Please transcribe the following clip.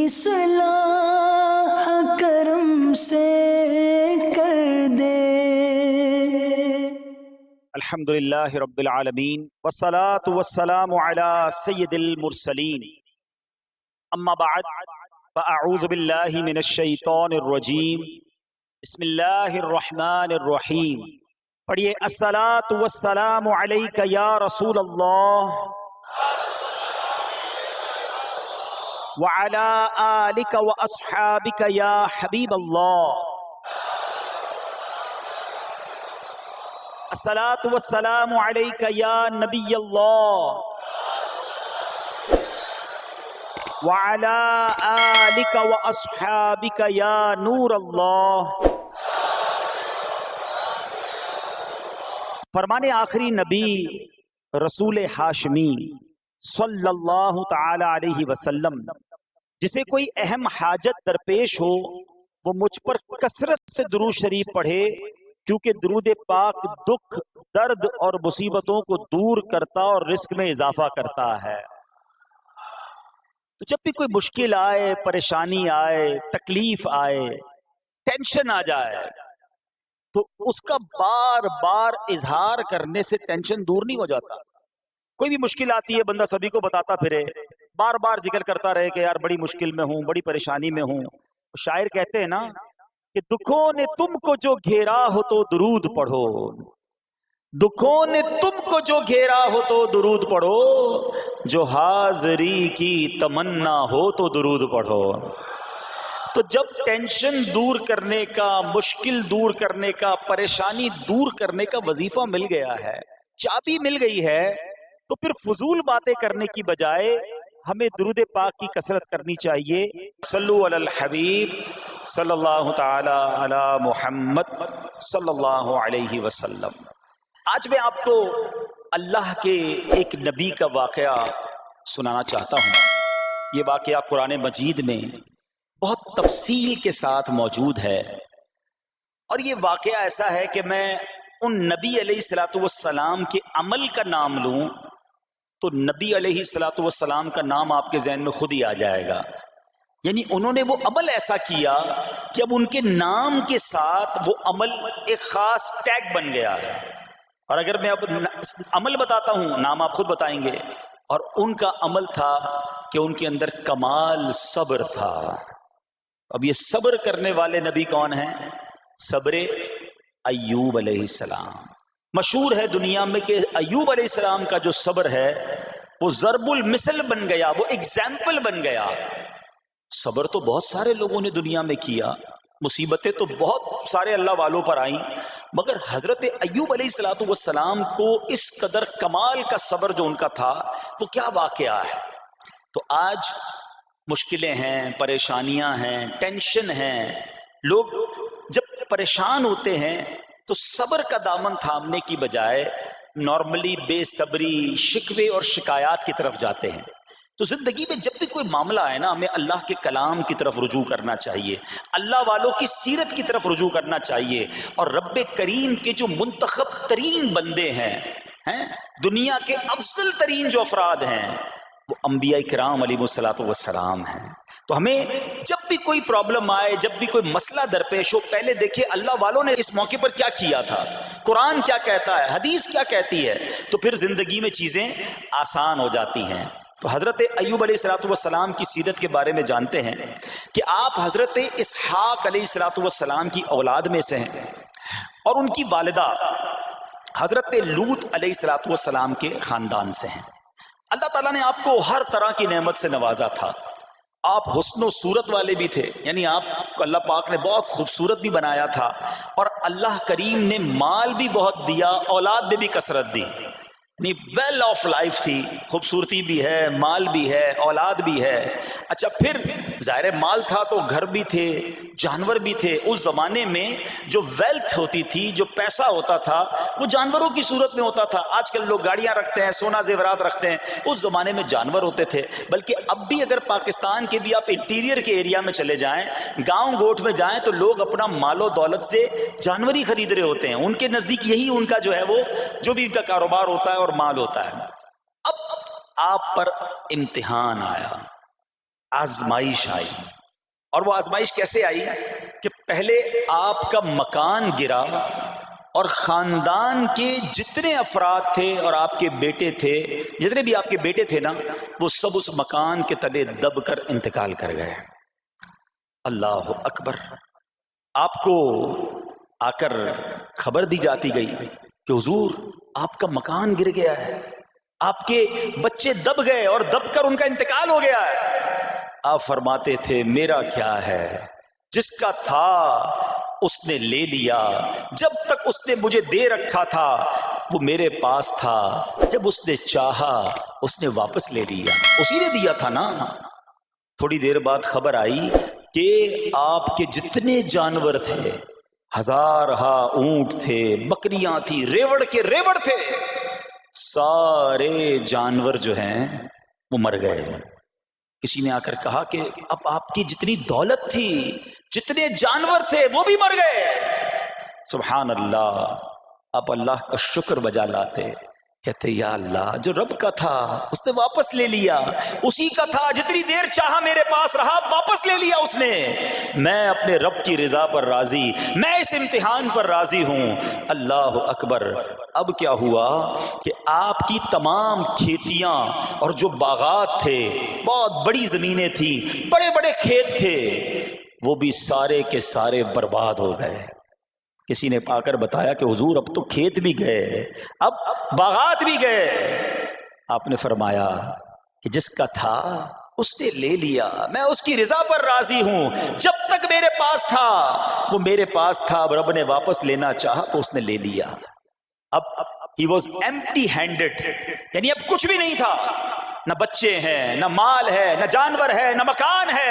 اصلاح کرم سے کر دے۔ الحمدللہ رب العالمین والصلاة والسلام علی سید المرسلین، اما بعد فاعوذ باللہ من الشیطان الرجیم، بسم اللہ الرحمن الرحیم۔ پڑھیے، الصلاة والسلام علیک یا رسول اللہ وعلی آلک واصحابک یا حبیب اللہ۔ الصلاة والسلام علیک یا نبی اللہ وعلی آلک واصحابک یا نور اللہ۔ فرمان آخری نبی رسول ہاشمی صلی اللہ تعالی علیہ وسلم، جسے کوئی اہم حاجت درپیش ہو وہ مجھ پر کثرت سے درود شریف پڑھے، کیونکہ درود پاک دکھ، درد اور مصیبتوں کو دور کرتا اور رزق میں اضافہ کرتا ہے۔ تو جب بھی کوئی مشکل آئے، پریشانی آئے، تکلیف آئے، ٹینشن آ جائے، تو اس کا بار بار اظہار کرنے سے ٹینشن دور نہیں ہو جاتا۔ کوئی بھی مشکل آتی ہے، بندہ سبھی کو بتاتا پھرے، بار بار ذکر کرتا رہے کہ یار بڑی مشکل میں ہوں، بڑی پریشانی میں ہوں۔ شاعر کہتے ہیں نا کہ دکھوں نے تم کو جو گھیرا ہو تو درود پڑھو، دکھوں نے تم کو جو گھیرا ہو تو درود پڑھو، جو حاضری کی تمنا ہو تو درود پڑھو۔ تو جب ٹینشن دور کرنے کا، مشکل دور کرنے کا، پریشانی دور کرنے کا وظیفہ مل گیا ہے، چابی مل گئی ہے، تو پھر فضول باتیں کرنے کی بجائے ہمیں درود پاک کی کثرت کرنی چاہیے۔ صلو علی الحبیب صلی اللہ تعالی علی محمد صلی اللہ علیہ وسلم۔ آج میں آپ کو اللہ کے ایک نبی کا واقعہ سنانا چاہتا ہوں۔ یہ واقعہ قرآن مجید میں بہت تفصیل کے ساتھ موجود ہے، اور یہ واقعہ ایسا ہے کہ میں ان نبی علیہ الصلوۃ والسلام کے عمل کا نام لوں تو نبی علیہ الصلوۃ والسلام کا نام آپ کے ذہن میں خود ہی آ جائے گا۔ یعنی انہوں نے وہ عمل ایسا کیا کہ اب ان کے نام کے ساتھ وہ عمل ایک خاص ٹیگ بن گیا ہے۔ اور اگر میں اب عمل بتاتا ہوں، نام آپ خود بتائیں گے، اور ان کا عمل تھا کہ ان کے اندر کمال صبر تھا۔ اب یہ صبر کرنے والے نبی کون ہیں؟ صبر ایوب علیہ السلام۔ مشہور ہے دنیا میں کہ ایوب علیہ السلام کا جو صبر ہے وہ ضرب المثل بن گیا، وہ ایگزامپل بن گیا۔ صبر تو بہت سارے لوگوں نے دنیا میں کیا، مصیبتیں تو بہت سارے اللہ والوں پر آئیں، مگر حضرت ایوب علیہ السلام کو اس قدر کمال کا صبر جو ان کا تھا وہ کیا واقعہ ہے۔ تو آج مشکلیں ہیں، پریشانیاں ہیں، ٹینشن ہیں، لوگ جب پریشان ہوتے ہیں تو صبر کا دامن تھامنے کی بجائے نارملی بے صبری، شکوے اور شکایات کی طرف جاتے ہیں۔ تو زندگی میں جب بھی کوئی معاملہ آئے نا، ہمیں اللہ کے کلام کی طرف رجوع کرنا چاہیے، اللہ والوں کی سیرت کی طرف رجوع کرنا چاہیے، اور رب کریم کے جو منتخب ترین بندے ہیں، دنیا کے افضل ترین جو افراد ہیں، وہ انبیاء کرام علیہ الصلوۃ والسلام ہیں۔ تو ہمیں جب بھی کوئی پرابلم آئے، جب بھی کوئی مسئلہ درپیش ہو، پہلے دیکھیں اللہ والوں نے اس موقع پر کیا کیا تھا، قرآن کیا کہتا ہے، حدیث کیا کہتی ہے، تو پھر زندگی میں چیزیں آسان ہو جاتی ہیں۔ تو حضرت ایوب علیہ الصلوۃ والسلام کی سیرت کے بارے میں جانتے ہیں کہ آپ حضرت اسحاق علیہ الصلوۃ والسلام کی اولاد میں سے ہیں، اور ان کی والدہ حضرت لوط علیہ الصلوۃ والسلام کے خاندان سے ہیں۔ اللہ تعالیٰ نے آپ کو ہر طرح کی نعمت سے نوازا تھا۔ آپ حسن و صورت والے بھی تھے، یعنی آپ کو اللہ پاک نے بہت خوبصورت بھی بنایا تھا، اور اللہ کریم نے مال بھی بہت دیا، اولاد میں بھی کثرت دی، یعنی ویل آف لائف تھی، خوبصورتی بھی ہے، مال بھی ہے، اولاد بھی ہے۔ اچھا، پھر ظاہر مال تھا تو گھر بھی تھے، جانور بھی تھے۔ اس زمانے میں جو ویلتھ ہوتی تھی، جو پیسہ ہوتا تھا، وہ جانوروں کی صورت میں ہوتا تھا۔ آج کل لوگ گاڑیاں رکھتے ہیں، سونا زیورات رکھتے ہیں، اس زمانے میں جانور ہوتے تھے۔ بلکہ اب بھی اگر پاکستان کے بھی آپ انٹیریئر کے ایریا میں چلے جائیں، گاؤں گوٹھ میں جائیں، تو لوگ اپنا مال و دولت سے جانور ہی خرید رہے ہوتے ہیں۔ ان کے نزدیک یہی ان کا جو ہے وہ جو بھی ان کا کاروبار ہوتا ہے اور مال ہوتا ہے۔ اب آپ پر امتحان آیا، آزمائش آئی. اور وہ آزمائش کیسے آئی کہ پہلے آپ کا مکان گرا اور خاندان کے جتنے افراد تھے اور آپ کے بیٹے تھے، جتنے بھی آپ کے بیٹے تھے نا، وہ سب اس مکان کے تلے دب کر انتقال کر گئے. اللہ اکبر. آپ کو آ کر خبر دی جاتی گئی کہ حضور آپ کا مکان گر گیا ہے، آپ کے بچے دب گئے اور دب کر ان کا انتقال ہو گیا ہے. آپ فرماتے تھے میرا کیا ہے، جس کا تھا اس نے لے لیا. جب تک اس نے مجھے دے رکھا تھا وہ میرے پاس تھا، جب اس نے چاہا اس نے واپس لے لیا. اسی نے دیا تھا نا. تھوڑی دیر بعد خبر آئی کہ آپ کے جتنے جانور تھے، ہزارہا اونٹ تھے، بکریاں تھی، ریوڑ کے ریوڑ تھے، سارے جانور جو ہیں وہ مر گئے. کسی نے آ کر کہا کہ اب آپ کی جتنی دولت تھی، جتنے جانور تھے، وہ بھی مر گئے. سبحان اللہ. آپ اللہ کا شکر بجا لاتے، کہتے یا اللہ جو رب کا تھا اس نے واپس لے لیا، اسی کا تھا، جتنی دیر چاہا میرے پاس رہا، واپس لے لیا اس نے. میں اپنے رب کی رضا پر راضی، میں اس امتحان پر راضی ہوں. اللہ اکبر. اب کیا ہوا کہ آپ کی تمام کھیتیاں اور جو باغات تھے، بہت بڑی زمینیں تھیں، بڑے بڑے کھیت تھے، وہ بھی سارے کے سارے برباد ہو گئے. کسی نے آ کر بتایا کہ حضور اب تو کھیت بھی گئے، اب باغات بھی گئے. آپ نے فرمایا کہ جس کا تھا اس نے لے لیا، میں اس کی رضا پر راضی ہوں. جب تک میرے پاس تھا وہ میرے پاس تھا، اب رب نے واپس لینا چاہا تو اس نے لے لیا. اب he was empty handed، یعنی اب کچھ بھی نہیں تھا. نہ بچے ہیں، نہ مال ہے، نہ جانور ہے، نہ مکان ہے.